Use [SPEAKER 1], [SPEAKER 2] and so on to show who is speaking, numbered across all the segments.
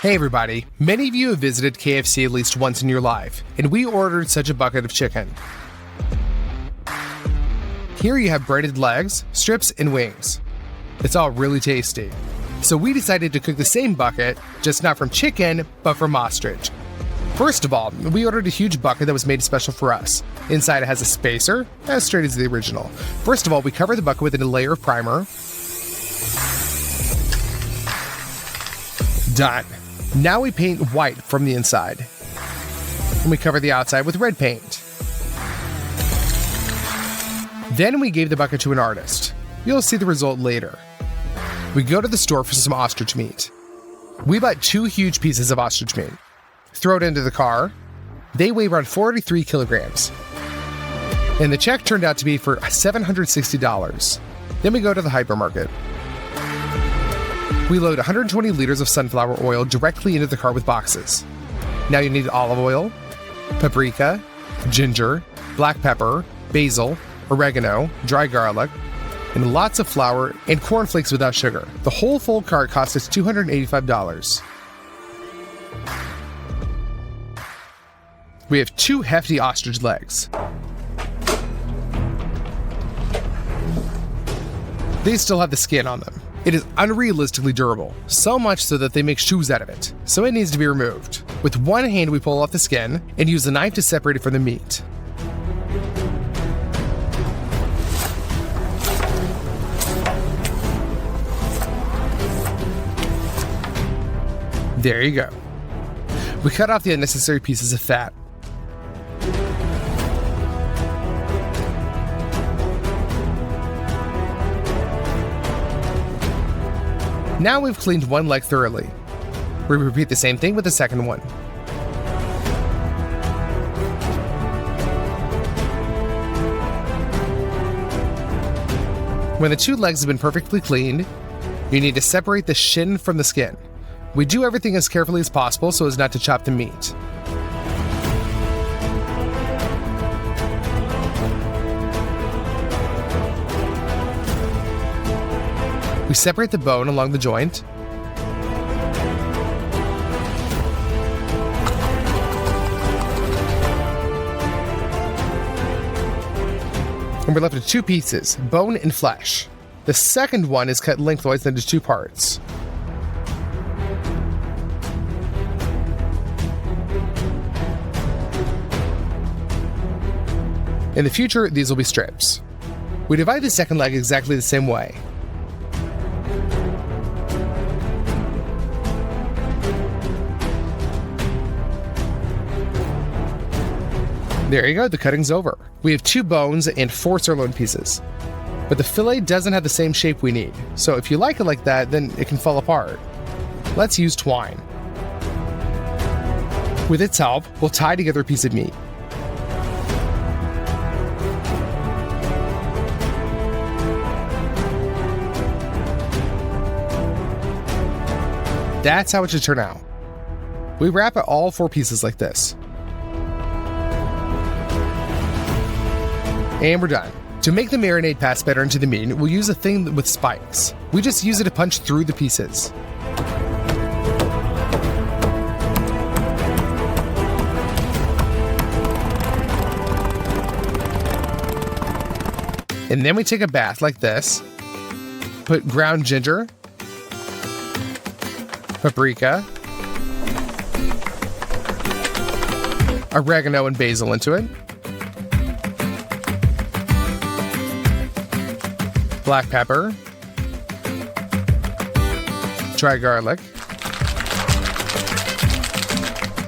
[SPEAKER 1] Hey everybody, many of you have visited KFC at least once in your life, and we ordered such a bucket of chicken. Here you have breaded legs, strips, and wings. It's all really tasty. So we decided to cook the same bucket, just not from chicken, but from ostrich. First of all, we ordered a huge bucket that was made special for us. Inside it has a spacer, as straight as the original. First of all, we cover the bucket with a layer of primer. Done. Now we paint white from the inside. And we cover the outside with red paint. Then we gave the bucket to an artist. You'll see the result later. We go to the store for some ostrich meat. We bought 2 huge pieces of ostrich meat. Throw it into the car. They weigh around 43 kilograms. And the check turned out to be for $760. Then we go to the hypermarket. We load 120 liters of sunflower oil directly into the car with boxes. Now you need olive oil, paprika, ginger, black pepper, basil, oregano, dry garlic, and lots of flour and cornflakes without sugar. The whole full cart cost us $285. We have 2 hefty ostrich legs. They still have the skin on them. It is unrealistically durable, so much so that they make shoes out of it, so it needs to be removed. With one hand we pull off the skin and use the knife to separate it from the meat. There you go. We cut off the unnecessary pieces of fat. Now we've cleaned one leg thoroughly. We repeat the same thing with the second one. When the 2 legs have been perfectly cleaned, you need to separate the shin from the skin. We do everything as carefully as possible so as not to chop the meat. We separate the bone along the joint. And we're left with 2 pieces, bone and flesh. The second one is cut lengthwise into 2 parts. In the future, these will be strips. We divide the second leg exactly the same way. There you go, the cutting's over. We have 2 bones and 4 sirloin pieces. But the fillet doesn't have the same shape we need, so if you like it like that, then it can fall apart. Let's use twine. With its help, we'll tie together a piece of meat. That's how it should turn out. We wrap all 4 pieces like this. And we're done. To make the marinade pass better into the meat, we'll use a thing with spikes. We just use it to punch through the pieces. And then we take a bath like this. Put ground ginger, paprika, oregano and basil into it. Black pepper, dry garlic,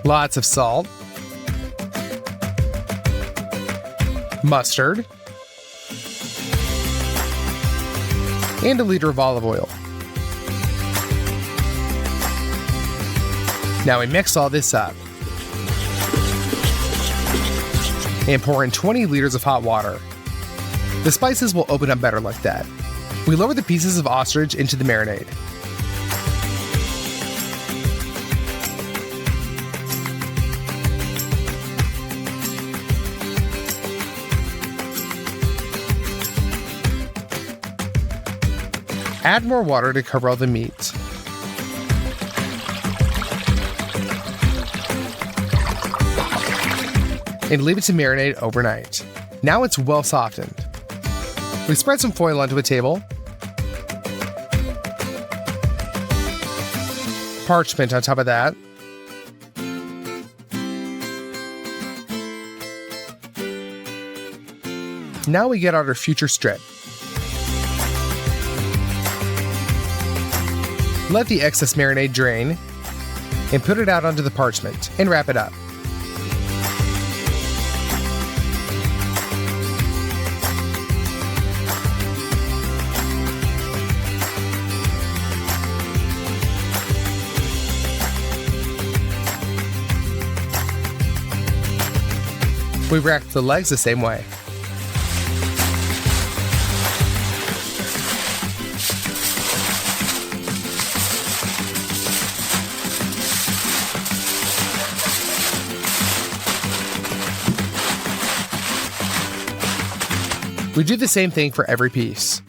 [SPEAKER 1] lots of salt, mustard, and a liter of olive oil. Now we mix all this up and pour in 20 liters of hot water. The spices will open up better like that. We lower the pieces of ostrich into the marinade. Add more water to cover all the meat. and leave it to marinate overnight. Now it's well softened. We spread some foil onto a table, parchment on top of that, now we get out our future strip. Let the excess marinade drain and put it out onto the parchment and wrap it up. We wrap the legs the same way. We do the same thing for every piece.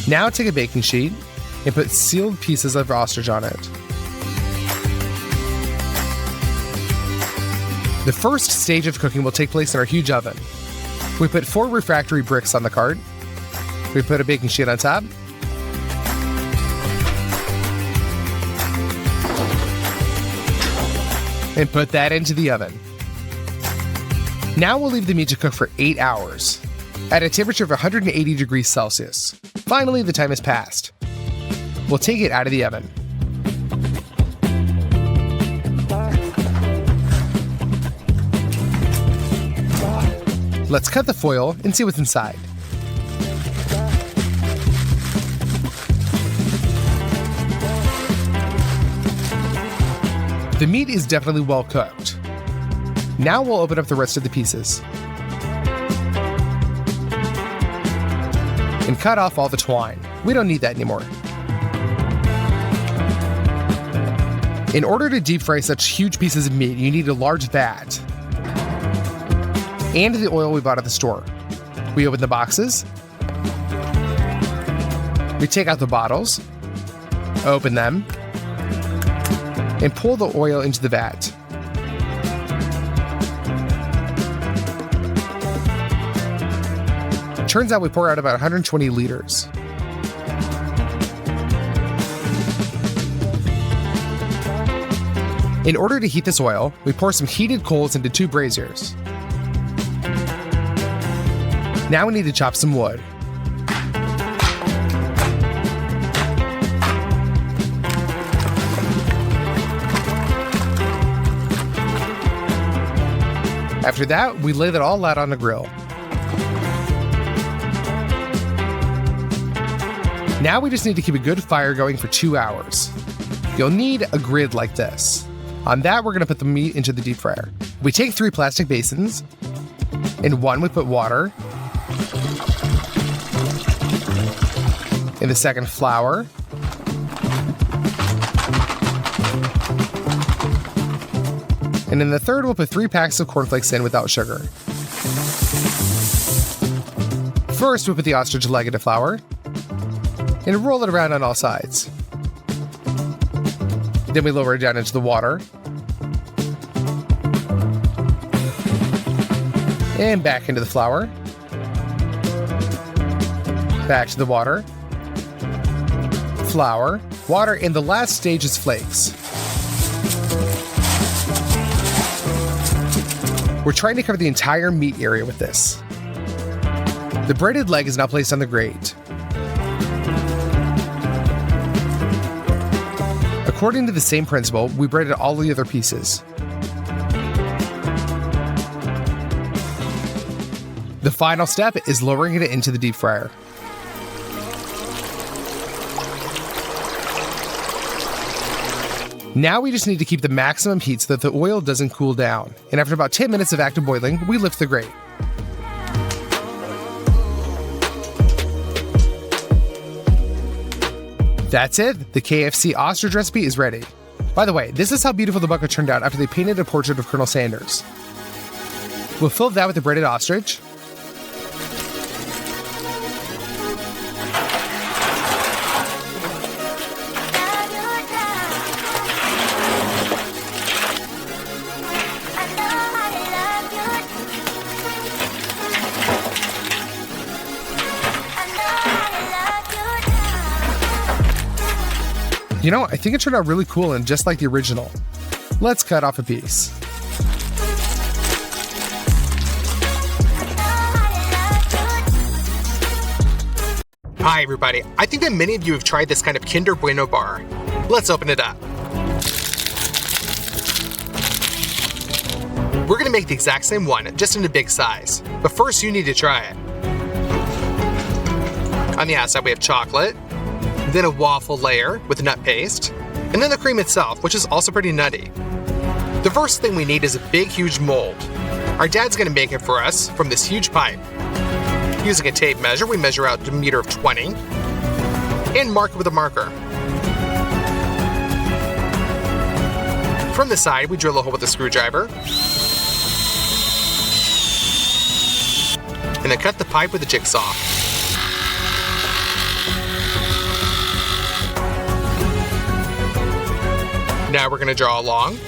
[SPEAKER 1] Now take a baking sheet and put sealed pieces of ostrich on it. The first stage of cooking will take place in our huge oven. We put 4 refractory bricks on the cart. We put a baking sheet on top. And put that into the oven. Now we'll leave the meat to cook for 8 hours at a temperature of 180 degrees Celsius. Finally, the time has passed. We'll take it out of the oven. Let's cut the foil and see what's inside. The meat is definitely well cooked. Now we'll open up the rest of the pieces and cut off all the twine. We don't need that anymore. In order to deep fry such huge pieces of meat, you need a large vat and the oil we bought at the store. We open the boxes, we take out the bottles, open them, and pour the oil into the vat. Turns out we pour out about 120 liters. In order to heat this oil, we pour some heated coals into 2 braziers. Now we need to chop some wood. After that, we lay that all out on a grill. Now we just need to keep a good fire going for 2 hours. You'll need a grid like this. On that, we're going to put the meat into the deep fryer. We take 3 plastic basins. In one, we put water. In the second, flour. And in the third, we'll put 3 packs of cornflakes in without sugar. First, we put the ostrich leg into flour and roll it around on all sides. Then we lower it down into the water. And back into the flour. Back to the water. Flour, water, and the last stage is flakes. We're trying to cover the entire meat area with this. The braided leg is now placed on the grate. According to the same principle, we braided all the other pieces. The final step is lowering it into the deep fryer. Now we just need to keep the maximum heat so that the oil doesn't cool down. And after about 10 minutes of active boiling, we lift the grate. That's it. The KFC ostrich recipe is ready. By the way, this is how beautiful the bucket turned out after they painted a portrait of Colonel Sanders. We'll fill that with the breaded ostrich. You know, I think it turned out really cool and just like the original. Let's cut off a piece. Hi everybody, I think that many of you have tried this kind of Kinder Bueno bar. Let's open it up. We're gonna make the exact same one, just in a big size. But first you need to try it. On the outside we have chocolate, then a waffle layer with nut paste, and then the cream itself, which is also pretty nutty. The first thing we need is a big, huge mold. Our dad's gonna make it for us from this huge pipe. Using a tape measure, we measure out a meter of 20 and mark it with a marker. From the side, we drill a hole with a screwdriver and then cut the pipe with a jigsaw. Now we're going to draw along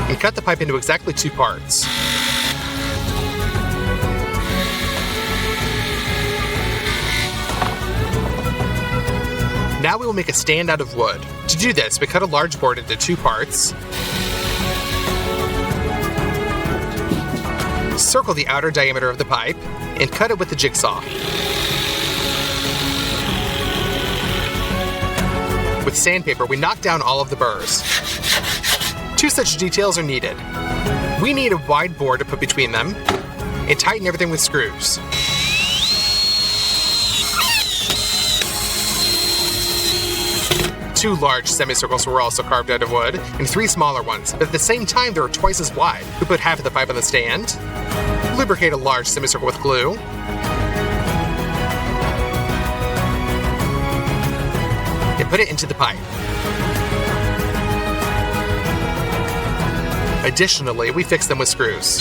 [SPEAKER 1] and cut the pipe into exactly 2 parts. Now we will make a stand out of wood. To do this, we cut a large board into 2 parts, circle the outer diameter of the pipe, and cut it with the jigsaw. With sandpaper, we knock down all of the burrs. 2 such details are needed. We need a wide board to put between them, and tighten everything with screws. Two large semicircles were also carved out of wood, and 3 smaller ones, but at the same time they were twice as wide. We put half of the pipe on the stand, lubricate a large semicircle with glue, and put it into the pipe. Additionally, we fix them with screws.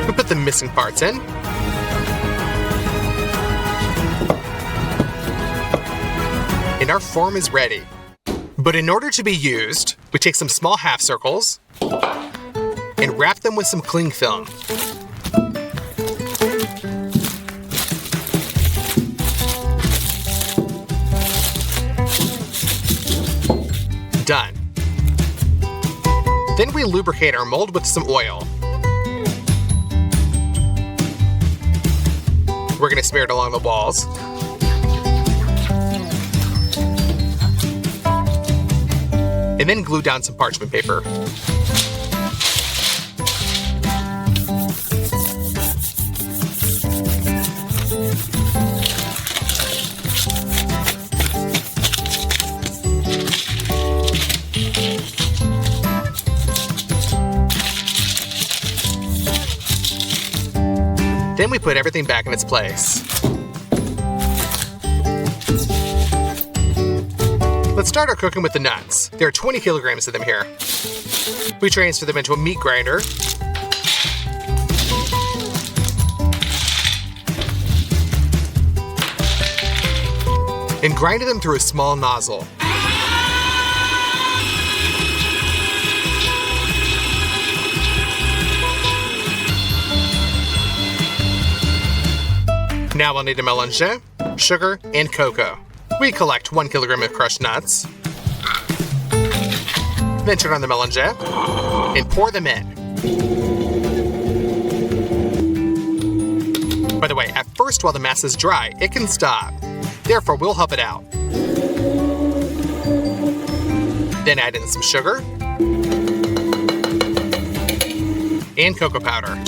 [SPEAKER 1] We put the missing parts in, and our form is ready. But in order to be used, we take some small half circles and wrap them with some cling film. Done. Then we lubricate our mold with some oil. We're going to smear it along the walls. And then glue down some parchment paper. Then we put everything back in its place. Let's start our cooking with the nuts. There are 20 kilograms of them here. We transfer them into a meat grinder. And grind them through a small nozzle. Now we'll need a mélange, sugar, and cocoa. We collect 1 kilogram of crushed nuts, then turn on the mélange and pour them in. By the way, at first while the mass is dry, it can stop. Therefore, we'll help it out. Then add in some sugar and cocoa powder.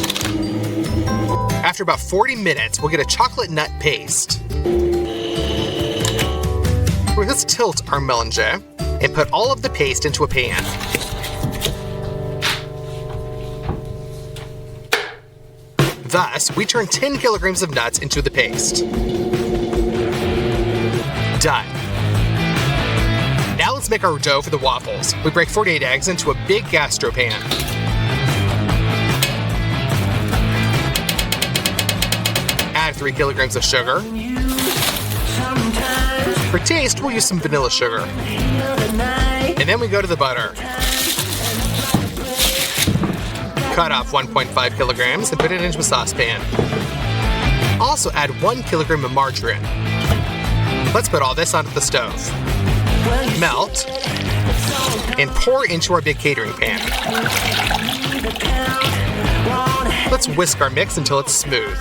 [SPEAKER 1] After about 40 minutes, we'll get a chocolate nut paste. Let's tilt our mélange and put all of the paste into a pan. Thus, we turn 10 kilograms of nuts into the paste. Done. Now let's make our dough for the waffles. We break 48 eggs into a big gastro pan. Add 3 kilograms of sugar. For taste, we'll use some vanilla sugar. And then we go to the butter. Cut off 1.5 kilograms and put it into a saucepan. Also add 1 kilogram of margarine. Let's put all this onto the stove. Melt and pour into our big catering pan. Let's whisk our mix until it's smooth.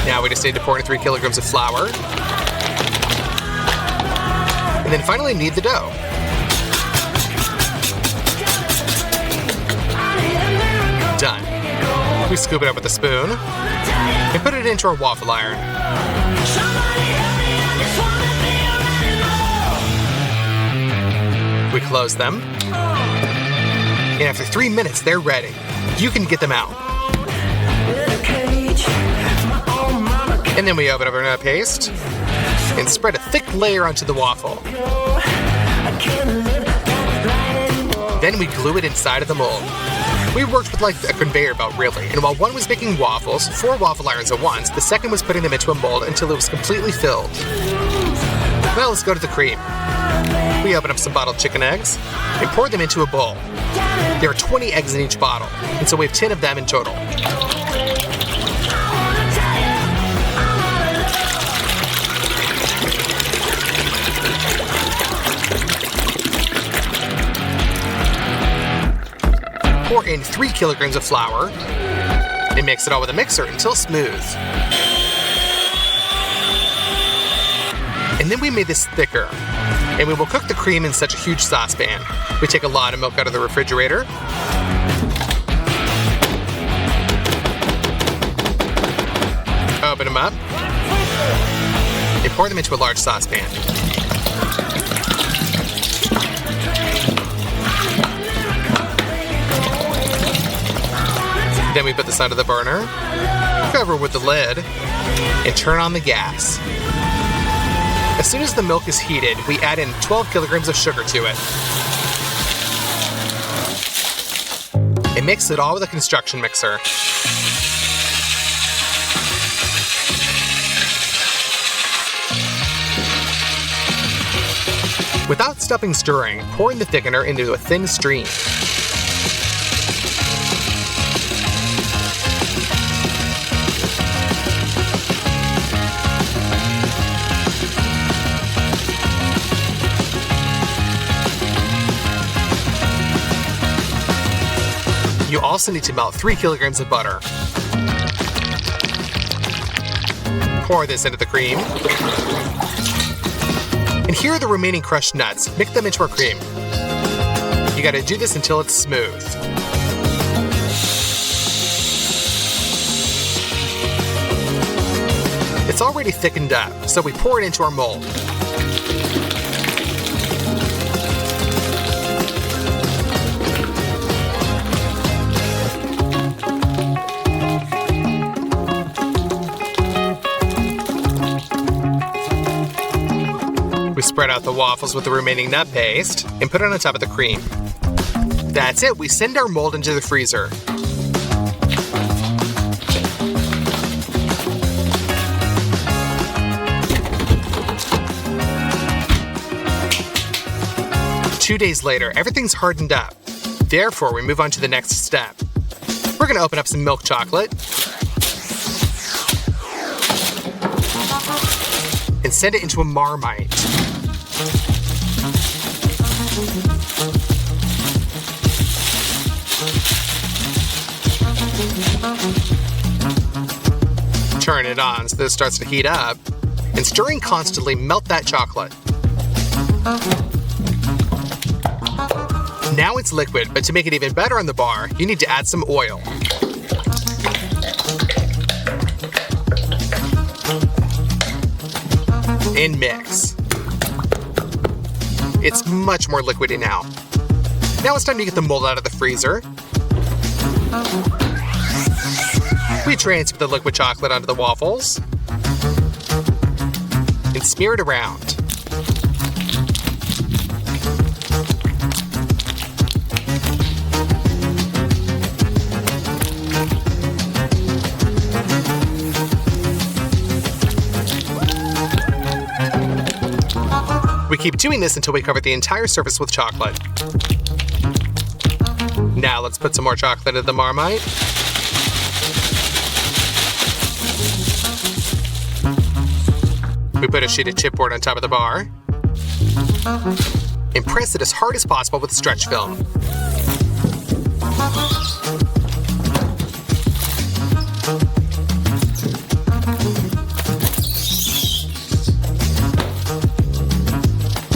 [SPEAKER 1] Now we just need to pour in 3 kilograms of flour. And then finally knead the dough. Done. We scoop it up with a spoon and put it into our waffle iron. We close them. And after 3 minutes, they're ready. You can get them out. And then we open up our nut paste and spread a thick layer onto the waffle. Then we glue it inside of the mold. We worked with like a conveyor belt, really, and while one was making waffles, 4 waffle irons at once, the second was putting them into a mold until it was completely filled. Now let's go to the cream. We open up some bottled chicken eggs and pour them into a bowl. There are 20 eggs in each bottle, and so we have 10 of them in total. Pour in 3 kilograms of flour and mix it all with a mixer until smooth. And then we made this thicker, and we will cook the cream in such a huge saucepan. We take a lot of milk out of the refrigerator. Open them up and pour them into a large saucepan. Then we put this onto the burner, cover with the lid, and turn on the gas. As soon as the milk is heated, we add in 12 kilograms of sugar to it. And mix it all with a construction mixer. Without stopping stirring, pour in the thickener into a thin stream. You also need to melt 3 kilograms of butter. Pour this into the cream. And here are the remaining crushed nuts. Mix them into our cream. You gotta do this until it's smooth. It's already thickened up, so we pour it into our mold. We spread out the waffles with the remaining nut paste and put it on top of the cream. That's it, we send our mold into the freezer. Two days later, everything's hardened up. Therefore, we move on to the next step. We're gonna open up some milk chocolate and send it into a Marmite. Turn it on so that it starts to heat up, and stirring constantly, melt that chocolate. Now it's liquid, but to make it even better on the bar, you need to add some oil. And mix. It's much more liquidy now. Now it's time to get the mold out of the freezer. We transfer the liquid chocolate onto the waffles and smear it around. We keep doing this until we cover the entire surface with chocolate. Now let's put some more chocolate in the Marmite We put a sheet of chipboard on top of the bar and press it as hard as possible with stretch film.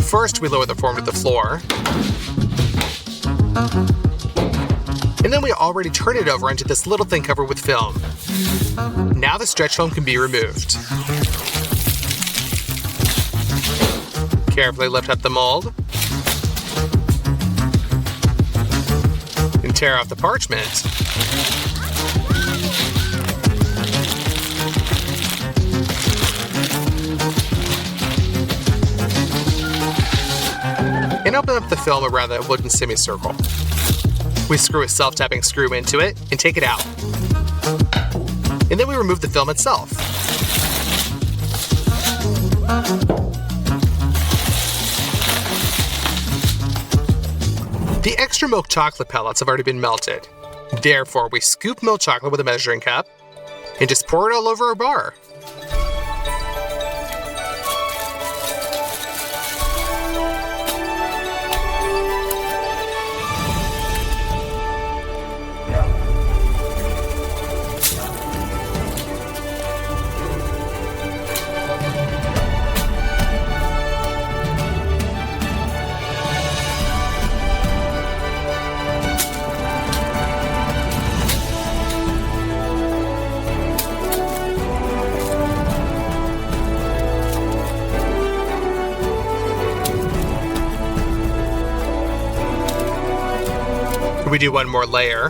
[SPEAKER 1] First, we lower the form to the floor. And then we already turn it over into this little thing covered with film. Now the stretch film can be removed. Carefully lift up the mold. And tear off the parchment. And open up the film around that wooden semicircle. We screw a self-tapping screw into it and take it out. And then we remove the film itself. The extra milk chocolate pellets have already been melted. Therefore, we scoop milk chocolate with a measuring cup and just pour it all over our bar. We do one more layer.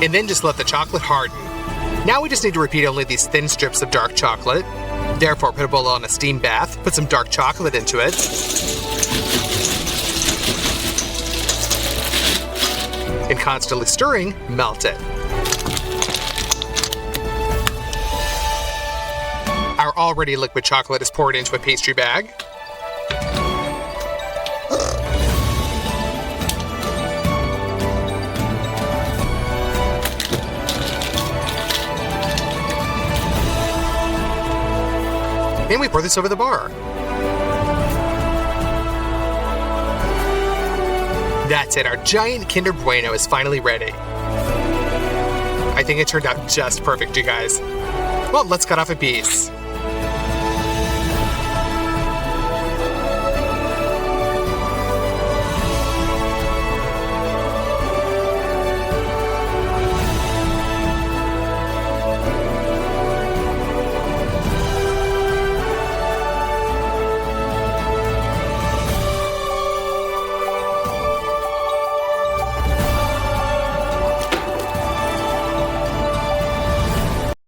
[SPEAKER 1] And then just let the chocolate harden. Now we just need to repeat only these thin strips of dark chocolate. Therefore, put a bowl on a steam bath, put some dark chocolate into it. And constantly stirring, melt it. Our already liquid chocolate is poured into a pastry bag. And we pour this over the bar. That's it, our giant Kinder Bueno is finally ready. I think it turned out just perfect, you guys. Well, let's cut off a piece.